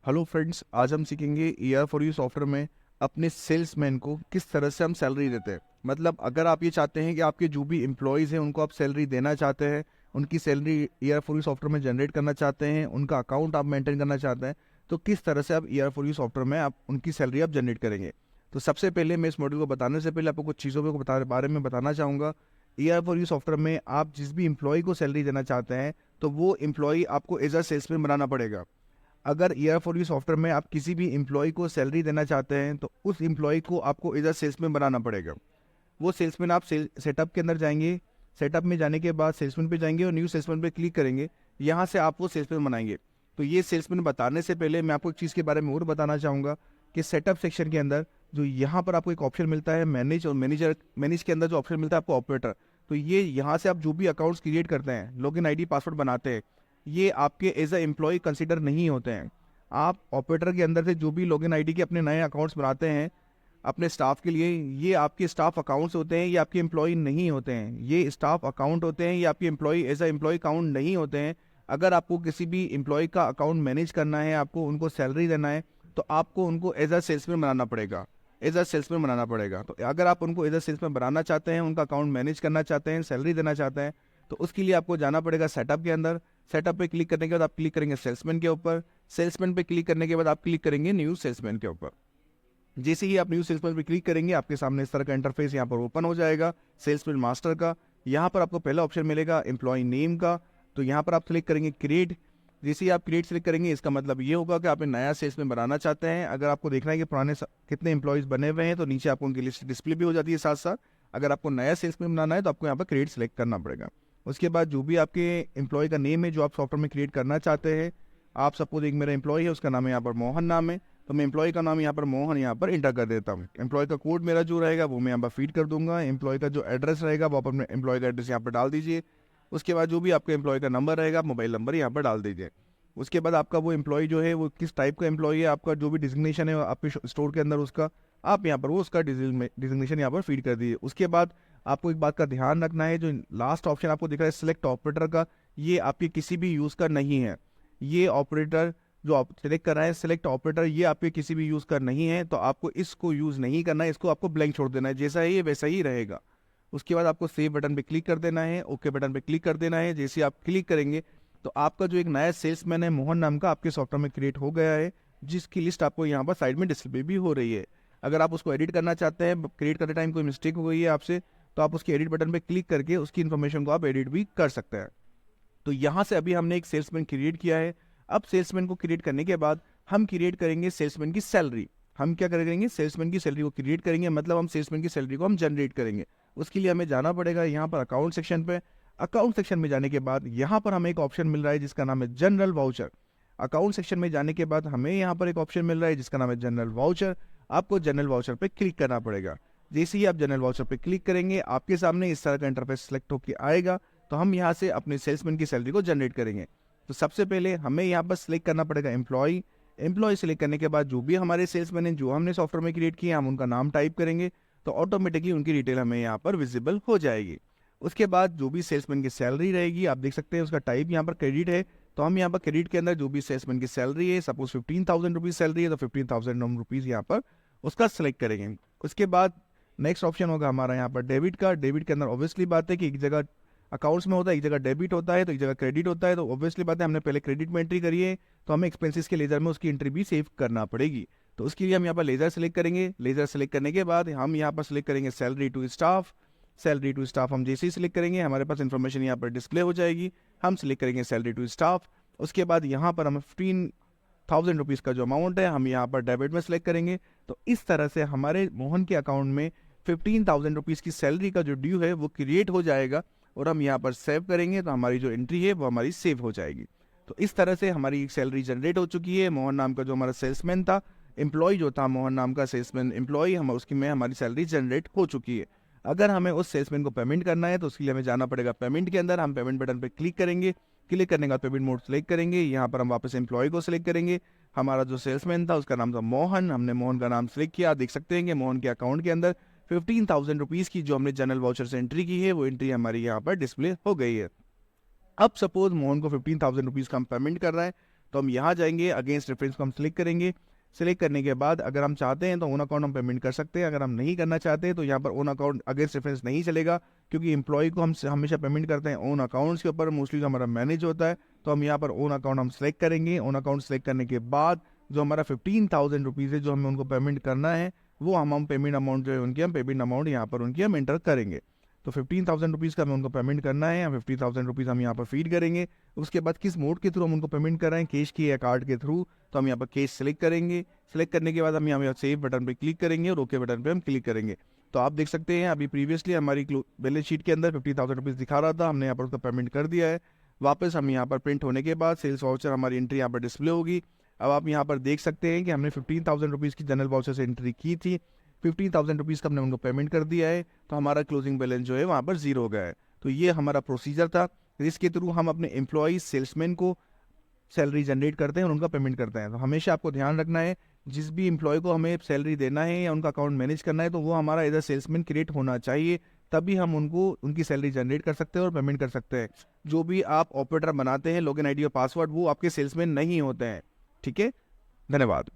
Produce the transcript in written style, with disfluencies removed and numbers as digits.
Hello friends, आज हम सीखेंगे ER फॉर यू सॉफ्टवेयर में अपने सेल्समैन को किस तरह से हम सैलरी देते हैं। मतलब अगर आप ये चाहते हैं कि आपके जो भी एम्प्लॉयज़ हैं उनको आप सैलरी देना चाहते हैं, उनकी salary ER for you software में जनरेट करना चाहते हैं, उनका अकाउंट आप मेंटेन करना चाहते हैं, तो किस तरह से आप ER फॉर यू सॉफ्टवेयर में आप उनकी सैलरी आप जनरेट करेंगे। तो सबसे पहले मैं इस मॉड्यूल को बताने से पहले आपको कुछ चीज़ों के बारे में बताना चाहूँगा। ER फॉर यू सॉफ्टवेयर में आप जिस भी एम्प्लॉय को सैलरी देना चाहते हैं, तो वो एम्प्लॉय आपको एज अ सेल्समैन बनाना पड़ेगा। अगर ER फॉर यू सॉफ्टवेयर में आप किसी भी एम्प्लॉय को सैलरी देना चाहते हैं, तो उस एम्प्लॉय को आपको एज अ सेल्समैन बनाना पड़ेगा। वो सेल्समैन आप सेटअप के अंदर जाएंगे, सेटअप में जाने के बाद सेल्समैन पे जाएंगे और न्यू सेल्समैन पे क्लिक करेंगे। यहाँ से आप वो सेल्समैन बनाएंगे। तो ये सेल्समैन बताने से पहले मैं आपको एक चीज़ के बारे में और बताना चाहूँगा कि सेटअप सेक्शन के अंदर जो यहाँ पर आपको एक ऑप्शन मिलता है मैनेज, और मैनेज के अंदर जो ऑप्शन मिलता है आपको ऑपरेटर। तो ये यहाँ से आप जो भी अकाउंट्स क्रिएट करते हैं, लॉगिन आईडी पासवर्ड बनाते हैं, ये आपके एज अ एम्प्लॉय कंसिडर नहीं होते हैं। आप ऑपरेटर के अंदर से जो भी लॉगिन आईडी के अपने नए अकाउंट्स बनाते हैं अपने स्टाफ के लिए, ये आपके स्टाफ अकाउंट्स होते हैं, ये आपके एम्प्लॉय नहीं होते हैं। ये स्टाफ अकाउंट होते हैं, ये आपके employee as a employee account नहीं होते हैं। अगर आपको किसी भी एम्प्लॉय का अकाउंट मैनेज करना है, आपको उनको सैलरी देना है, तो आपको उनको एज अ सेल्समैन बनाना पड़ेगा। एज अ सेल्समैन बनाना पड़ेगा। तो अगर आप उनको एज अ सेल्समैन बनाना चाहते हैं, उनका अकाउंट मैनेज करना चाहते हैं, सैलरी देना चाहते हैं, तो उसके लिए आपको जाना पड़ेगा सेटअप के अंदर। सेटअप पे क्लिक करने के बाद आप क्लिक करेंगे सेल्समैन के ऊपर। सेल्समैन पे क्लिक करने के बाद आप क्लिक करेंगे न्यू सेल्समैन के ऊपर। जैसे ही आप न्यू सेल्समैन पे क्लिक करेंगे, आपके सामने इस तरह का इंटरफेस यहाँ पर ओपन हो जाएगा सेल्समैन मास्टर का। यहाँ पर आपको पहला ऑप्शन मिलेगा एम्प्लॉय नेम का। तो यहाँ पर आप क्लिक करेंगे क्रिएट। जैसे ही आप क्रिएट सेलेक्ट करेंगे, इसका मतलब ये होगा कि आप एक नया सेल्समैन बनाना चाहते हैं। अगर आपको देखना है कि पुराने कितने एम्प्लॉयज़ बने हुए हैं, तो नीचे आपको उनकी लिस्ट डिस्प्ले भी हो जाती है साथ साथ। अगर आपको नया सेल्समैन बनाना है तो आपको यहाँ पर क्रिएट सेलेक्ट करना पड़ेगा। उसके बाद जो भी आपके एम्प्लॉय का नेम है जो आप सॉफ्टवेयर में क्रिएट करना चाहते हैं, आप सपोज एक मेरा एम्प्लॉय है, उसका नाम है यहाँ पर मोहन नाम है, तो मैं एम्प्लॉय का नाम यहाँ पर मोहन यहाँ पर इंटर कर देता हूँ। एम्प्लॉय का कोड मेरा जो रहेगा वो मैं यहाँ पर फीड कर दूंगा। एम्प्लॉय का जो एड्रेस रहेगा वो आप अपने एम्प्लॉय का एड्रेस यहाँ पर डाल दीजिए। उसके बाद जो भी आपका एम्प्लॉय का नंबर रहेगा, आप मोबाइल नंबर यहाँ पर डाल दीजिए। उसके बाद आपका वो एम्प्लॉय जो है वो किस टाइप का एम्प्लॉय है, आपका जो भी डिजिग्नेशन है आपके स्टोर के अंदर उसका, आप यहाँ पर वो उसका डिजिग्नेशन यहाँ पर फीड कर दीजिए। उसके बाद आपको एक बात का ध्यान रखना है, जो लास्ट ऑप्शन आपको दिख रहा है सिलेक्ट ऑपरेटर का, ये आपके किसी भी यूज़ का नहीं है। ये ऑपरेटर जो आप सेलेक्ट कर रहे हैं सिलेक्ट ऑपरेटर, ये आपके किसी भी यूज़ का नहीं है, तो आपको इसको यूज़ नहीं करना है, इसको आपको ब्लैंक छोड़ देना है। जैसा है ये वैसा ही रहेगा। उसके बाद आपको सेव बटन पे क्लिक कर देना है, ओके बटन पे क्लिक कर देना है। जैसे आप क्लिक करेंगे तो आपका जो एक नया सेल्समैन है मोहन नाम का आपके सॉफ्टवेयर में क्रिएट हो गया है, जिसकी लिस्ट आपको यहाँ पर साइड में डिस्प्ले भी हो रही है। अगर आप उसको एडिट करना चाहते हैं, क्रिएट करते टाइम कोई मिस्टेक हो गई है आपसे, तो आप उसके एडिट बटन पे क्लिक करके उसकी इन्फॉर्मेशन को आप एडिट भी कर सकते हैं। तो यहाँ से अभी हमने एक सेल्समैन क्रिएट किया है। अब सेल्समैन को क्रिएट करने के बाद हम क्रिएट करेंगे सेल्समैन की सैलरी। हम क्या करेंगे, सेल्समैन की सैलरी को क्रिएट करेंगे, मतलब हम सेल्समैन की सैलरी को हम जनरेट करेंगे। उसके लिए हमें जाना पड़ेगा यहाँ पर अकाउंट सेक्शन पे। अकाउंट सेक्शन में जाने के बाद यहाँ पर हमें एक ऑप्शन मिल रहा है जिसका नाम है जनरल वाउचर। अकाउंट सेक्शन में जाने के बाद हमें यहाँ पर एक ऑप्शन मिल रहा है जिसका नाम है जनरल वाउचर। आपको जनरल वाउचर पे क्लिक करना पड़ेगा। जैसे ही आप जनरल वाउचर पे क्लिक करेंगे, आपके सामने इस तरह का इंटरफेस सेलेक्ट होकर आएगा। तो हम यहाँ से अपने सेल्समैन की सैलरी को जनरेट करेंगे। तो सबसे पहले हमें यहाँ पर सिलेक्ट करना पड़ेगा एम्प्लॉय। एम्प्लॉय सिलेक्ट करने के बाद जो भी हमारे सेल्समैन हैं जो हमने सॉफ्टवेयर में क्रिएट किए, हम उनका नाम टाइप करेंगे, तो ऑटोमेटिकली उनकी डिटेल हमें यहाँ पर विजिबल हो जाएगी। उसके बाद जो भी सेल्समैन की सैलरी रहेगी, आप देख सकते हैं उसका टाइप यहाँ पर क्रेडिट है, तो हम यहाँ पर क्रेडिट के अंदर जो भी सेल्समैन की सैलरी है, सपोज 15,000 रुपीज़ सैलरी है, तो 15,000 रुपीज़ यहाँ पर उसका सिलेक्ट करेंगे। उसके बाद नेक्स्ट ऑप्शन होगा हमारा यहाँ पर डेबिट का। डेबिट के अंदर ऑब्वियसली बात है कि एक जगह अकाउंट्स में होता है, एक जगह डेबिट होता है, तो एक जगह क्रेडिट होता है। तो ऑब्वियसली बात है हमने पहले क्रेडिट में एंट्री करी है, तो हमें एक्सपेंसेस के लेजर में उसकी एंट्री भी सेव करना पड़ेगी। तो उसके लिए हम यहाँ पर लेजर सेलेक्ट करेंगे। लेजर सेलेक्ट करने के बाद हम यहाँ पर सेलेक्ट करेंगे salary to staff. Salary to staff हम जैसे ही सिलेक्ट करेंगे, हमारे पास इन्फॉर्मेशन यहाँ पर डिस्प्ले हो जाएगी। हम सिलेक्ट करेंगे सैलरी टू स्टाफ। उसके बाद यहाँ पर हम 15,000 रुपीज़ का जो अमाउंट है हम यहाँ पर डेबिट में सेलेक्ट करेंगे। तो इस तरह से हमारे मोहन के अकाउंट में 15,000 रुपीज़ की सैलरी का जो ड्यू है वो क्रिएट हो जाएगा, और हम यहाँ पर सेव करेंगे तो हमारी जो एंट्री है वो हमारी सेव हो जाएगी। तो इस तरह से हमारी सैलरी जनरेट हो चुकी है। मोहन नाम का जो हमारा सेल्समैन था, एम्प्लॉय जो था मोहन नाम का सेल्समैन एम्प्लॉय, हम उसकी में हमारी सैलरी जनरेट हो चुकी है। अगर हमें उस सेल्समैन को पेमेंट करना है तो उसके लिए हमें जाना पड़ेगा पेमेंट के अंदर। हम पेमेंट बटन पर क्लिक करेंगे। क्लिक करने के बाद पेमेंट मोड सेलेक्ट करेंगे। यहाँ पर हम वापस एम्प्लॉय को सिलेक्ट करेंगे। हमारा जो सेल्समैन था उसका नाम था मोहन, हमने मोहन का नाम सेलेक्ट किया। देख सकते हैं कि मोहन के अकाउंट के अंदर 15,000 रुपीज़ की जो हमने जनरल वाउचर से एंट्री की है वो एंट्री हमारी यहाँ पर डिस्प्ले हो गई है। अब सपोज मोहन को 15,000 रुपीज़ का हम पेमेंट कर रहे हैं, तो हम यहाँ जाएंगे, अगेंस्ट रेफरेंस को हम सिलेक्ट करेंगे। सिलेक्ट करने के बाद अगर हम चाहते हैं तो ओन अकाउंट हम पेमेंट कर सकते हैं, अगर हम नहीं करना चाहते तो यहाँ पर ओन अकाउंट अगेंस्ट रेफरेंस नहीं चलेगा, क्योंकि एम्प्लॉय को हम हमेशा पेमेंट करते हैं ओन अकाउंट्स के ऊपर, मोस्टली जो हमारा मैनेज होता है। तो हम यहाँ पर ओन अकाउंट हम सेलेक्ट करेंगे। ओन अकाउंट सेलेक्ट करने के बाद जो हमारा 15,000 रुपीज़ है जो हमें उनको पेमेंट करना है, वो हम पेमेंट अमाउंट जो है उनकी हम पेमेंट अमाउंट यहाँ पर उनकी हम एंटर करेंगे। तो 15,000 रुपीज़ का हमें उनको पेमेंट करना है, 50,000 रुपीज़ हम यहाँ पर फीड करेंगे। उसके बाद किस मोड के थ्रू हम उनको पेमेंट कर रहे हैं, कैश की या कार्ड के थ्रू, तो हम यहाँ पर कैश सेलेक्ट करेंगे। सेलेक्ट करने के बाद हम यहाँ सेव बटन पर क्लिक करेंगे और ओके बटन पर हम क्लिक करेंगे। तो आप देख सकते हैं अभी प्रीवियसली हमारी बैलेंस शीट के अंदर 50,000 रुपीज़ दिखा रहा था, हमने यहाँ पर उसका पेमेंट कर दिया है। वापस हम यहाँ पर प्रिंट होने के बाद सेल्स वाउचर हमारी एंट्री यहाँ पर डिस्प्ले होगी। अब आप यहाँ पर देख सकते हैं कि हमने 15,000 रुपीज़ की जनरल वाउचर से एंट्री की थी, 15,000 रुपीज़ का हमने उनको पेमेंट कर दिया है, तो हमारा क्लोजिंग बैलेंस जो है वहाँ पर जीरो हो गया है। तो ये हमारा प्रोसीजर था, जिसके थ्रू हम अपने एम्प्लॉय सेल्समैन को सैलरी जनरेट करते हैं और उनका पेमेंट करते हैं। तो हमेशा आपको ध्यान रखना है, जिस भी एम्प्लॉय को हमें सैलरी देना है या उनका अकाउंट मैनेज करना है, तो वो हमारा एज अ सेल्समैन क्रिएट होना चाहिए, तभी हम उनको उनकी सैलरी जनरेट कर सकते हैं और पेमेंट कर सकते हैं। जो भी आप ऑपरेटर बनाते हैं लॉगिन आईडी और पासवर्ड, वो आपके सेल्समैन नहीं होते हैं। ठीक है, धन्यवाद।